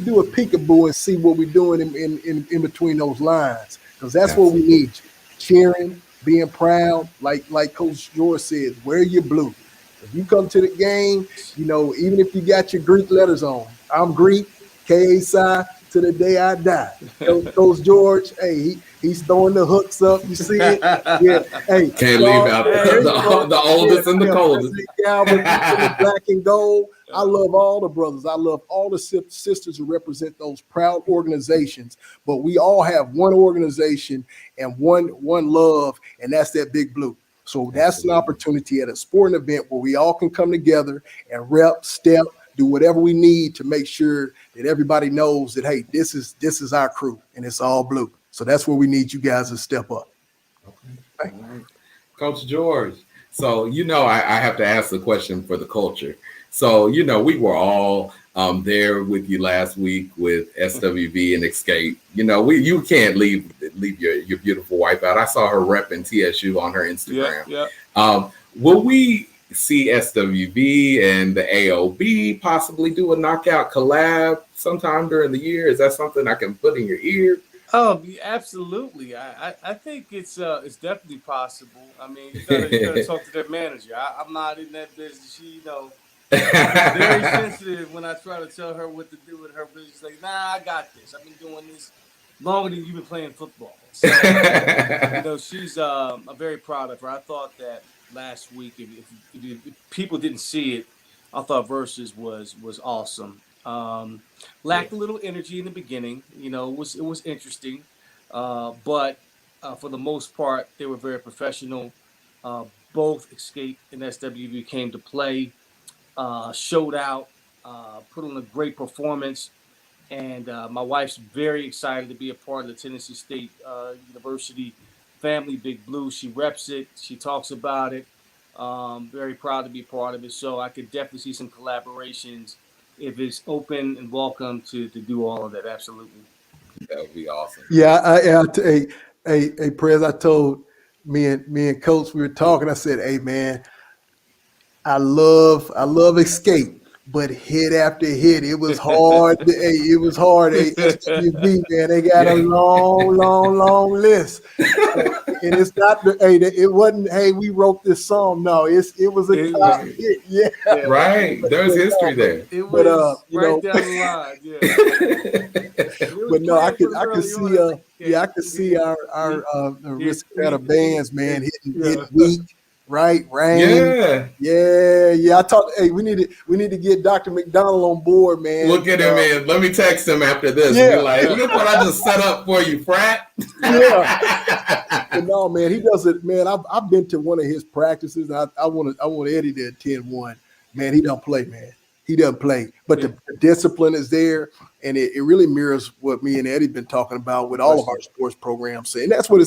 do a peekaboo and see what we're doing in between those lines. Because that's what we need you. Cheering, being proud, like Coach George said, wear your blue. If you come to the game, even if you got your Greek letters on, I'm Greek, K-A-Psi, to the day I die. Coach George, hey, he's throwing the hooks up. You see it? Yeah. Hey, can't leave out the oldest and the coldest. Calvin, the black and gold. I love all the brothers. I love all the sisters who represent those proud organizations. But we all have one organization and one love, and that's that Big Blue. So that's an opportunity at a sporting event where we all can come together and rep, step, do whatever we need to make sure that everybody knows that, hey, this is our crew and it's all blue. So that's where we need you guys to step up. Okay. All right. Coach George. So, I have to ask the question for the culture. So, we were all there with you last week with SWV and Escape. You can't leave your beautiful wife out. I saw her repping TSU on her Instagram. Yeah. Will we see SWV and the AOB possibly do a knockout collab sometime during the year? Is that something I can put in your ear? Oh, absolutely. I think it's definitely possible. I mean, you gotta talk to their manager. I'm not in that business. She, very sensitive when I try to tell her what to do with her business. Like, nah, I got this. I've been doing this longer than you've been playing football. So, she's I'm very proud of her. I thought that last week, if people didn't see it, I thought Versus was awesome. Lacked a little energy in the beginning. It was interesting, but for the most part, they were very professional. Both Escape and SWV came to play, showed out, put on a great performance, and my wife's very excited to be a part of the Tennessee State University family, Big Blue. She reps it. She talks about it. Very proud to be part of it. So I could definitely see some collaborations if it's open and welcome to do all of that. Absolutely. That would be awesome. Yeah, hey, Prez, I told me and Coach, we were talking. I said, hey, man, I love Escape, but hit after hit, it was hard. It was hard. SWV, man, they got a long list. And it's not it wasn't, hey, we wrote this song. No, it was a top hit. Yeah. Right. There's history there. It was right down the line. Yeah. But no, I could see our Aristocrat bands, man, hitting weak. Right, rain. Yeah. I talked. Hey, we need to get Dr. McDonald on board, man. We'll get him in. Let me text him after this. Yeah. Be like, look what I just set up for you, frat. Yeah. But no, man, he does it, man. I've been to one of his practices. I want Eddie to attend one. Man, he don't play, man. He doesn't play, but the discipline is there, and it really mirrors what me and Eddie been talking about with all of our sports programs. And that's what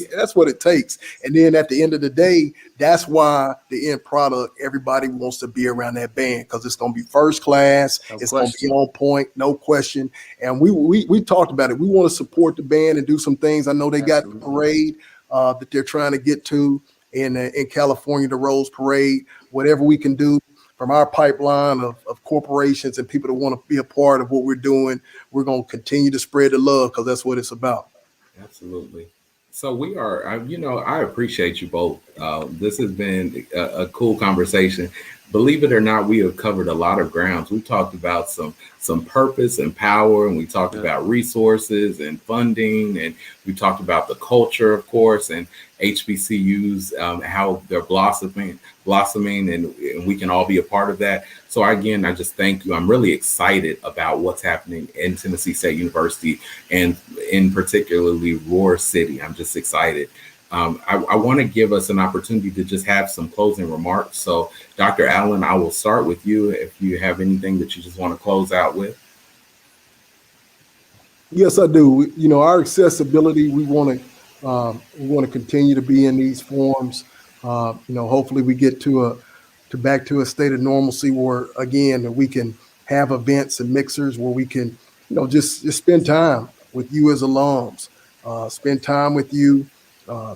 it takes. And then at the end of the day, that's why the end product, everybody wants to be around that band because it's going to be first class. It's going to be on point, no question. And we talked about it. We want to support the band and do some things. I know they got the parade that they're trying to get to in California, the Rose Parade. Whatever we can do from our pipeline of corporations and people that want to be a part of what we're doing, we're going to continue to spread the love because that's what it's about. Absolutely. So we are, I appreciate you both. This has been a cool conversation. Believe it or not, we have covered a lot of grounds. We talked about some purpose and power, and we talked about resources and funding, and we talked about the culture, of course, and HBCUs, how they're blossoming, and we can all be a part of that. So again, I just thank you. I'm really excited about what's happening in Tennessee State University, and in particularly Roar City. I'm just excited. I want to give us an opportunity to just have some closing remarks. So, Dr. Allen, I will start with you if you have anything that you just want to close out with. Yes, I do. Our accessibility, we want to continue to be in these forums. Hopefully we get back to a state of normalcy where, again, we can have events and mixers where we can, just spend time with you as alums, spend time with you.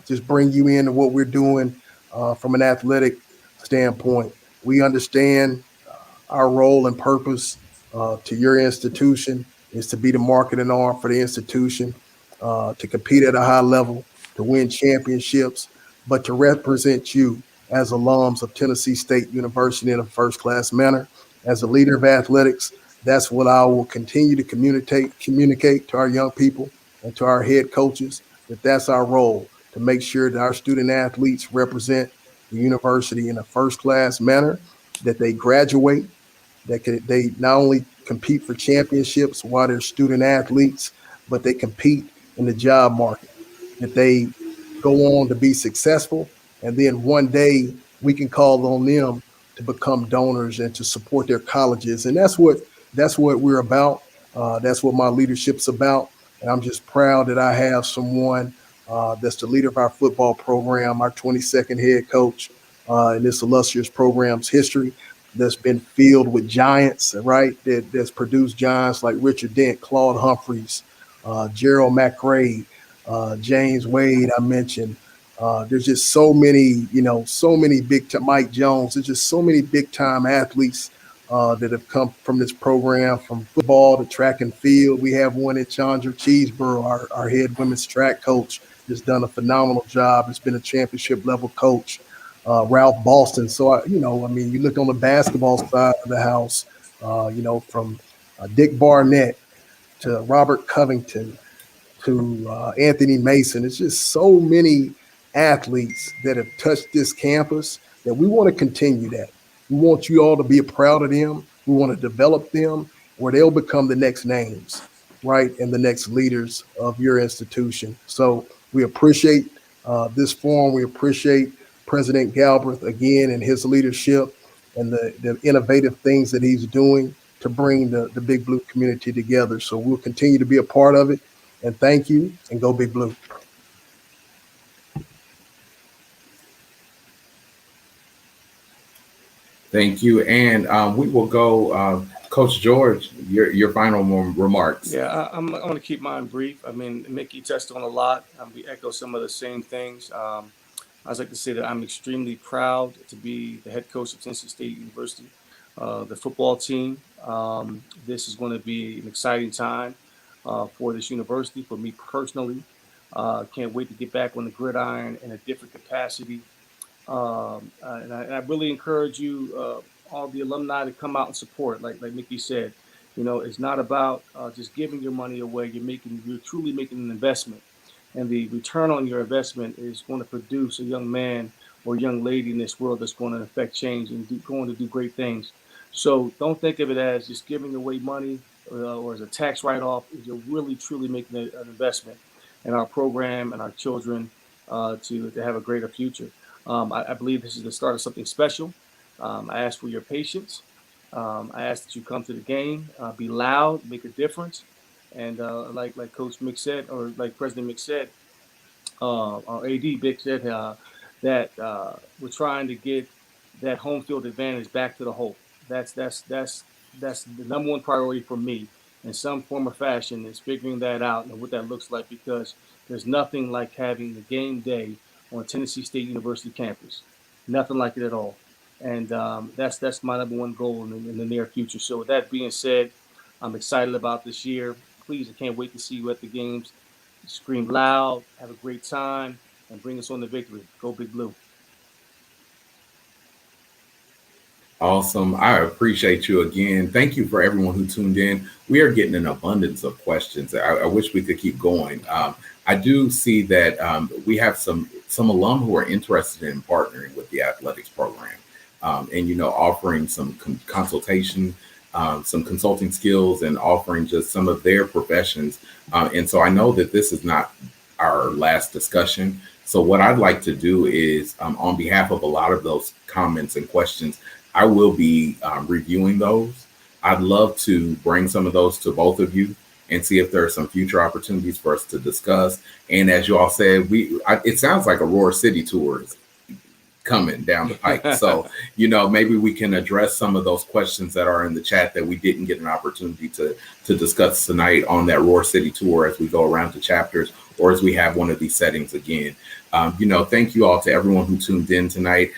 Just bring you into what we're doing from an athletic standpoint. We understand our role and purpose to your institution is to be the marketing arm for the institution, to compete at a high level, to win championships, but to represent you as alums of Tennessee State University in a first-class manner. As a leader of athletics, that's what I will continue to communicate to our young people and to our head coaches, that's our role, to make sure that our student athletes represent the university in a first-class manner, that they graduate, that they not only compete for championships while they're student athletes, but they compete in the job market, that they go on to be successful And then one day we can call on them to become donors and to support their colleges. And that's what we're about. That's what my leadership's about. And I'm just proud that I have someone that's the leader of our football program, our 22nd head coach in this illustrious program's history, that's been filled with giants, right? That's produced giants like Richard Dent, Claude Humphreys, Gerald McRae, James Wade, I mentioned. There's just so many, so many big time, Mike Jones. There's just so many big time athletes that have come from this program, from football to track and field. We have one at Chandra Cheeseborough, our head women's track coach, has done a phenomenal job. Has been a championship level coach. Ralph Boston. So, you look on the basketball side of the house, from Dick Barnett to Robert Covington to Anthony Mason. It's just so many athletes that have touched this campus that we want to continue that. We want you all to be proud of them. We want to develop them where they'll become the next names, right, and the next leaders of your institution. So we appreciate this forum. We appreciate President Galbraith again and his leadership and the innovative things that he's doing to bring the Big Blue community together. So we'll continue to be a part of it. And thank you, and go Big Blue. Thank you. And we will go, Coach George, your final remarks. Yeah, I'm going to keep mine brief. Mikki touched on a lot. We echo some of the same things. I'd like to say that I'm extremely proud to be the head coach of Tennessee State University, the football team. This is going to be an exciting time for this university, for me personally. Can't wait to get back on the gridiron in a different capacity. And I really encourage you, all the alumni, to come out and support. Like Mikki said, it's not about just giving your money away. You're truly making an investment. And the return on your investment is going to produce a young man or young lady in this world that's going to affect change and going to do great things. So don't think of it as just giving away money or as a tax write-off. You're really, truly making an investment in our program and our children to have a greater future. I believe this is the start of something special. I ask for your patience. I ask that you come to the game, be loud, make a difference. And like Coach Mick said, or like President Mick said, or AD Mick said, that we're trying to get that home field advantage back to the Hope. That's the number one priority for me in some form or fashion, is figuring that out and what that looks like, because there's nothing like having the game day on Tennessee State University campus. Nothing like it at all. And that's my number one goal in the near future. So with that being said, I'm excited about this year. Please, I can't wait to see you at the games. Scream loud, have a great time, and bring us on to victory. Go Big Blue. Awesome. I appreciate you again. Thank you for everyone who tuned in. We are getting an abundance of questions. I wish we could keep going. I do see that we have some alum who are interested in partnering with the athletics program and, offering some consultation, some consulting skills, and offering just some of their professions. And so I know that this is not our last discussion. So what I'd like to do is, on behalf of a lot of those comments and questions, I will be reviewing those. I'd love to bring some of those to both of you and see if there are some future opportunities for us to discuss. And as you all said, it sounds like a Roar City tour is coming down the pike. So, maybe we can address some of those questions that are in the chat that we didn't get an opportunity to discuss tonight on that Roar City tour as we go around to chapters, or as we have one of these settings again. Thank you all to everyone who tuned in tonight.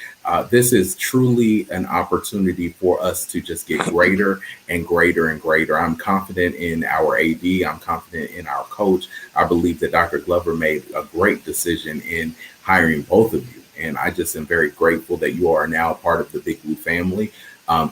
This is truly an opportunity for us to just get greater and greater and greater. I'm confident in our AD. I'm confident in our coach. I believe that Dr. Glover made a great decision in hiring both of you. And I just am very grateful that you are now a part of the Big Blue family,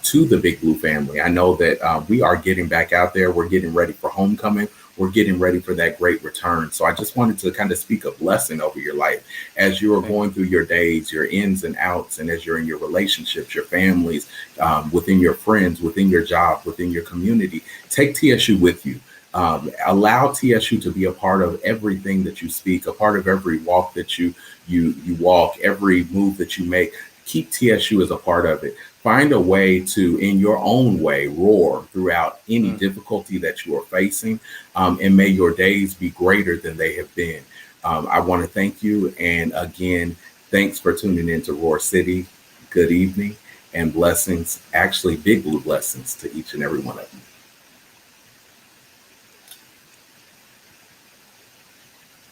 to the Big Blue family. I know that we are getting back out there. We're getting ready for homecoming. We're getting ready for that great return. So I just wanted to kind of speak a blessing over your life as you are going through your days, your ins and outs, and as you're in your relationships, your families, within your friends, within your job, within your community. Take TSU with you. Allow TSU to be a part of everything that you speak, a part of every walk that you walk, every move that you make. Keep TSU as a part of it. Find a way to, in your own way, roar throughout any difficulty that you are facing, and may your days be greater than they have been. I want to thank you, and again, thanks for tuning in to Roar City. Good evening and blessings, actually big blue blessings to each and every one of you.